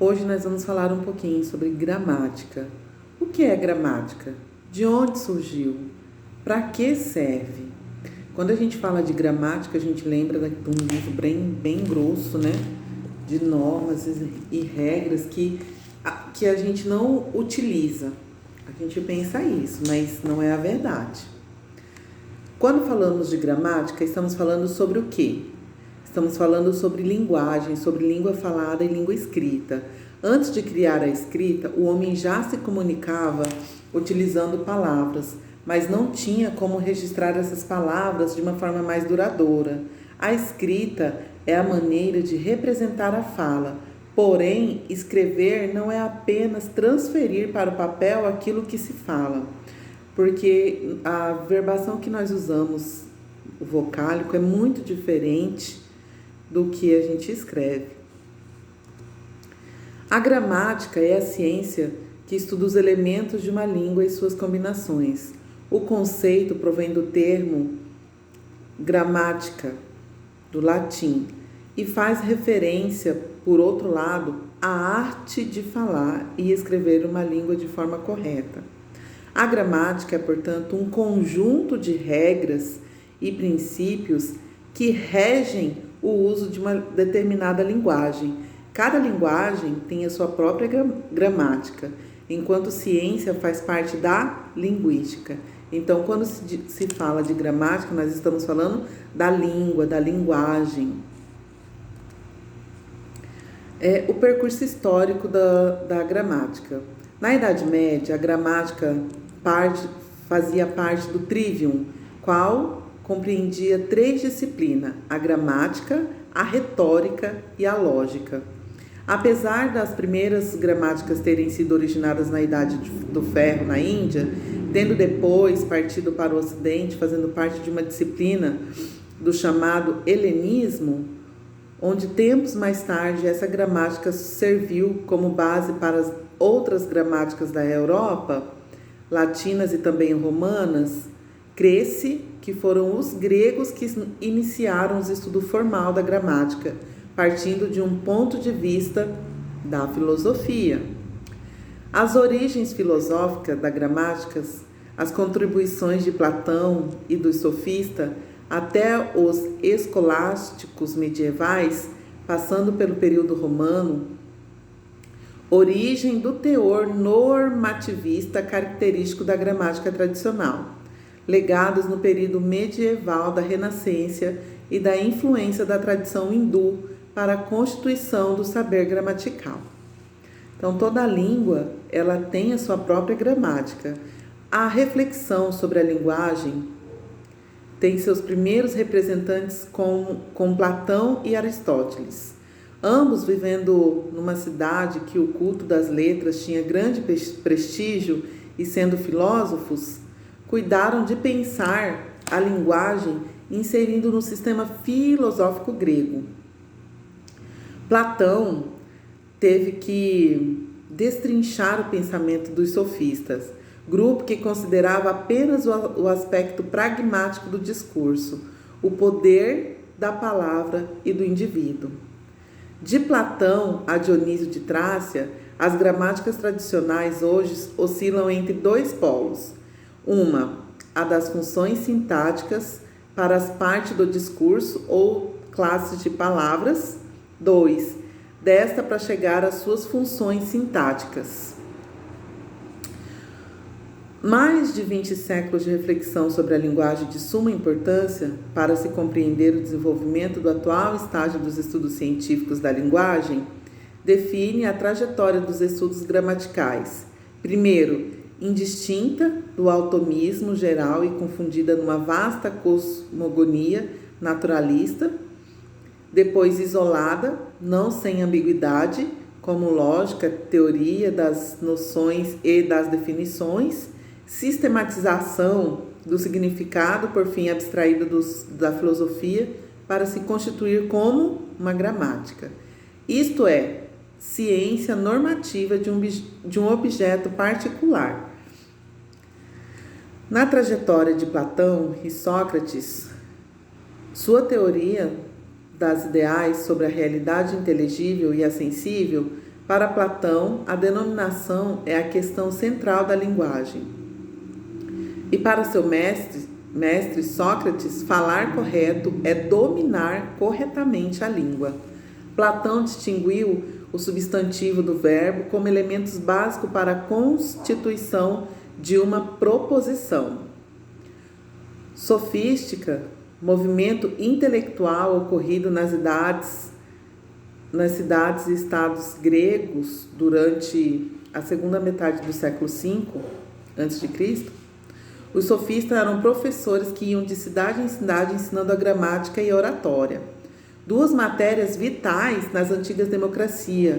Hoje nós vamos falar um pouquinho sobre gramática. O que é gramática? De onde surgiu? Para que serve? Quando a gente fala de gramática, a gente lembra de um livro bem grosso, né? De normas e regras que a gente não utiliza. A gente pensa isso, mas não é a verdade. Quando falamos de gramática, estamos falando sobre o quê? Estamos falando sobre linguagem, sobre língua falada e língua escrita. Antes de criar a escrita, o homem já se comunicava utilizando palavras, mas não tinha como registrar essas palavras de uma forma mais duradoura. A escrita é a maneira de representar a fala, porém, escrever não é apenas transferir para o papel aquilo que se fala, porque a verbação que nós usamos, o vocálico, é muito diferente do que a gente escreve. A gramática é a ciência que estuda os elementos de uma língua e suas combinações. O conceito provém do termo gramática, do latim, e faz referência, por outro lado, à arte de falar e escrever uma língua de forma correta. A gramática é, portanto, um conjunto de regras e princípios que regem o uso de uma determinada linguagem. Cada linguagem tem a sua própria gramática, enquanto ciência faz parte da linguística. Então, quando se fala de gramática, nós estamos falando da língua, da linguagem. O percurso histórico da gramática. Na Idade Média, a gramática fazia parte do trivium, qual compreendia 3 disciplinas: a gramática, a retórica e a lógica. Apesar das primeiras gramáticas terem sido originadas na Idade do Ferro, na Índia, tendo depois partido para o Ocidente, fazendo parte de uma disciplina do chamado helenismo, onde tempos mais tarde essa gramática serviu como base para as outras gramáticas da Europa, latinas e também romanas, crê-se que foram os gregos que iniciaram o estudo formal da gramática, partindo de um ponto de vista da filosofia. As origens filosóficas da gramática, as contribuições de Platão e dos sofistas, até os escolásticos medievais, passando pelo período romano, origem do teor normativista característico da gramática tradicional, legados no período medieval da Renascença e da influência da tradição hindu para a constituição do saber gramatical. Então, toda língua ela tem a sua própria gramática. A reflexão sobre a linguagem tem seus primeiros representantes com Platão e Aristóteles. Ambos vivendo numa cidade que o culto das letras tinha grande prestígio e sendo filósofos, cuidaram de pensar a linguagem inserindo no sistema filosófico grego. Platão teve que destrinchar o pensamento dos sofistas, grupo que considerava apenas o aspecto pragmático do discurso, o poder da palavra e do indivíduo. De Platão a Dionísio de Trácia, as gramáticas tradicionais hoje oscilam entre 2 polos. Uma, a das funções sintáticas para as partes do discurso ou classes de palavras. 2, desta para chegar às suas funções sintáticas. Mais de 20 séculos de reflexão sobre a linguagem de suma importância para se compreender o desenvolvimento do atual estágio dos estudos científicos da linguagem define a trajetória dos estudos gramaticais. Primeiro, indistinta do atomismo geral e confundida numa vasta cosmogonia naturalista. Depois, isolada, não sem ambiguidade, como lógica, teoria das noções e das definições. Sistematização do significado, por fim, abstraído da filosofia, para se constituir como uma gramática. Isto é, ciência normativa de um objeto particular. Na trajetória de Platão e Sócrates, sua teoria das ideais sobre a realidade inteligível e a sensível Para Platão, a denominação é a questão central da linguagem. E para seu mestre Sócrates, falar correto é dominar corretamente a língua. Platão distinguiu o substantivo do verbo como elementos básicos para a constituição de uma proposição. Sofística, movimento intelectual ocorrido nas cidades e estados gregos durante a segunda metade do século V a.C., os sofistas eram professores que iam de cidade em cidade ensinando a gramática e a oratória, duas matérias vitais nas antigas democracias.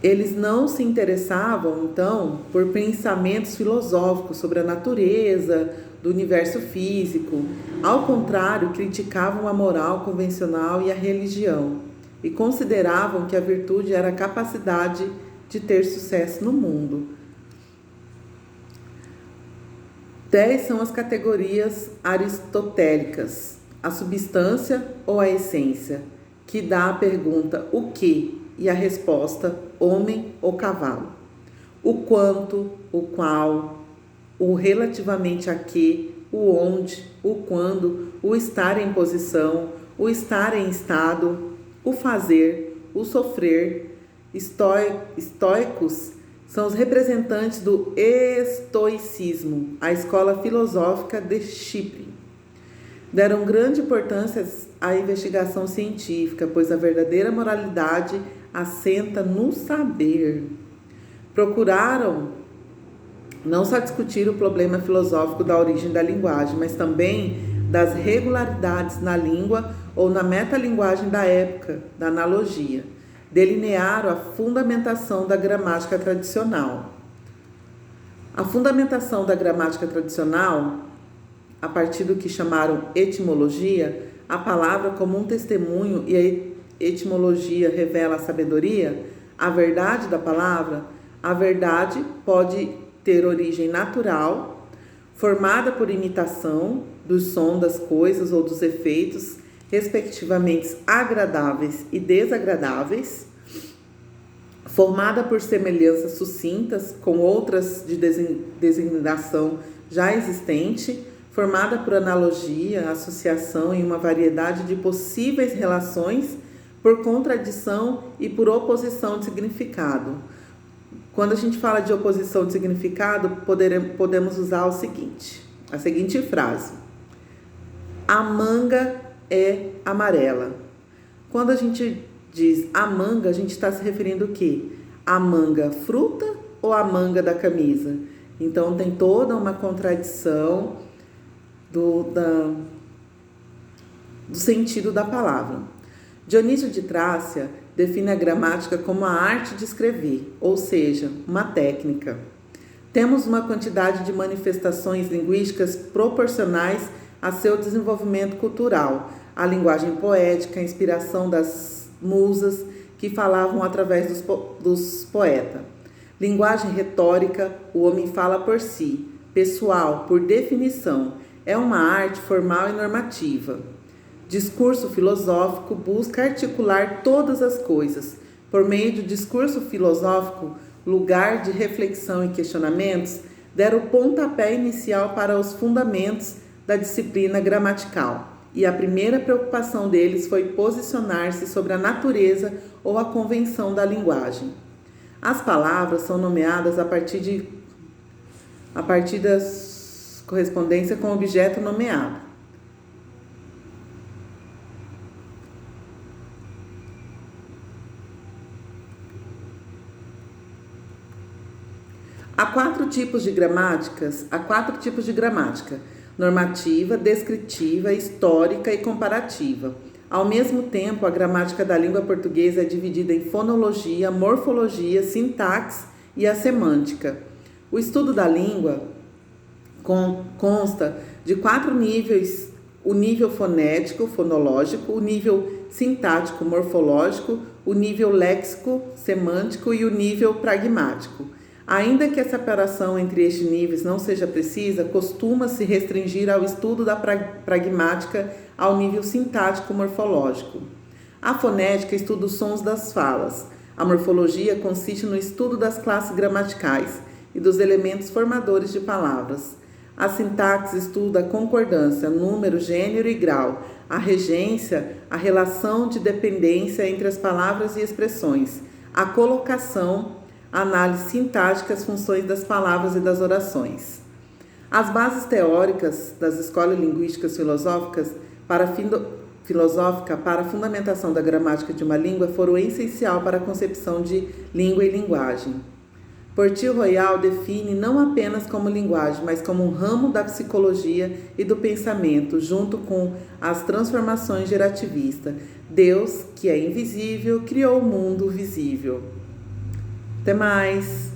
Eles não se interessavam, então, por pensamentos filosóficos sobre a natureza, do universo físico. Ao contrário, criticavam a moral convencional e a religião e consideravam que a virtude era a capacidade de ter sucesso no mundo. 10 são as categorias aristotélicas: a substância ou a essência, que dá a pergunta o que e a resposta homem ou cavalo. O quanto, o qual, o relativamente a que, o onde, o quando, o estar em posição, o estar em estado, o fazer, o sofrer. Estoicos são os representantes do estoicismo, a escola filosófica de Chipre. Deram grande importância à investigação científica, pois a verdadeira moralidade assenta no saber. Procuraram não só discutir o problema filosófico da origem da linguagem, mas também das regularidades na língua ou na metalinguagem da época, da analogia. Delinearam a fundamentação da gramática tradicional. A fundamentação da gramática tradicional, a partir do que chamaram etimologia, a palavra como um testemunho e a etimologia revela a sabedoria, a verdade da palavra. A verdade pode ter origem natural, formada por imitação do som das coisas ou dos efeitos, respectivamente agradáveis e desagradáveis, formada por semelhanças sucintas com outras de designação já existente, formada por analogia, associação e uma variedade de possíveis relações, por contradição e por oposição de significado. Quando a gente fala de oposição de significado, podemos usar a seguinte frase: a manga é amarela. Quando a gente diz a manga, a gente está se referindo o quê? A manga fruta ou a manga da camisa? Então tem toda uma contradição do sentido da palavra. Dionísio de Trácia define a gramática como a arte de escrever, ou seja, uma técnica. Temos uma quantidade de manifestações linguísticas proporcionais a seu desenvolvimento cultural, a linguagem poética, a inspiração das musas que falavam através dos poetas. Linguagem retórica, o homem fala por si, pessoal, por definição, é uma arte formal e normativa. Discurso filosófico busca articular todas as coisas. Por meio do discurso filosófico, lugar de reflexão e questionamentos, deram o pontapé inicial para os fundamentos da disciplina gramatical. E a primeira preocupação deles foi posicionar-se sobre a natureza ou a convenção da linguagem. As palavras são nomeadas a partir da correspondência com o objeto nomeado. Há quatro tipos de gramática: normativa, descritiva, histórica e comparativa. Ao mesmo tempo, a gramática da língua portuguesa é dividida em fonologia, morfologia, sintaxe e a semântica. O estudo da língua consta de 4 níveis: o nível fonético, fonológico, o nível sintático, morfológico, o nível léxico, semântico e o nível pragmático. Ainda que a separação entre estes níveis não seja precisa, costuma-se restringir ao estudo da pragmática ao nível sintático morfológico. A fonética estuda os sons das falas. A morfologia consiste no estudo das classes gramaticais e dos elementos formadores de palavras. A sintaxe estuda a concordância, número, gênero e grau. A regência, a relação de dependência entre as palavras e expressões. A colocação, a análise sintática, as funções das palavras e das orações. As bases teóricas das escolas linguísticas filosóficas para a fundamentação da gramática de uma língua foram essencial para a concepção de língua e linguagem. Portil-Royal define não apenas como linguagem, mas como um ramo da psicologia e do pensamento, junto com as transformações gerativistas. Deus, que é invisível, criou o mundo visível. Até mais!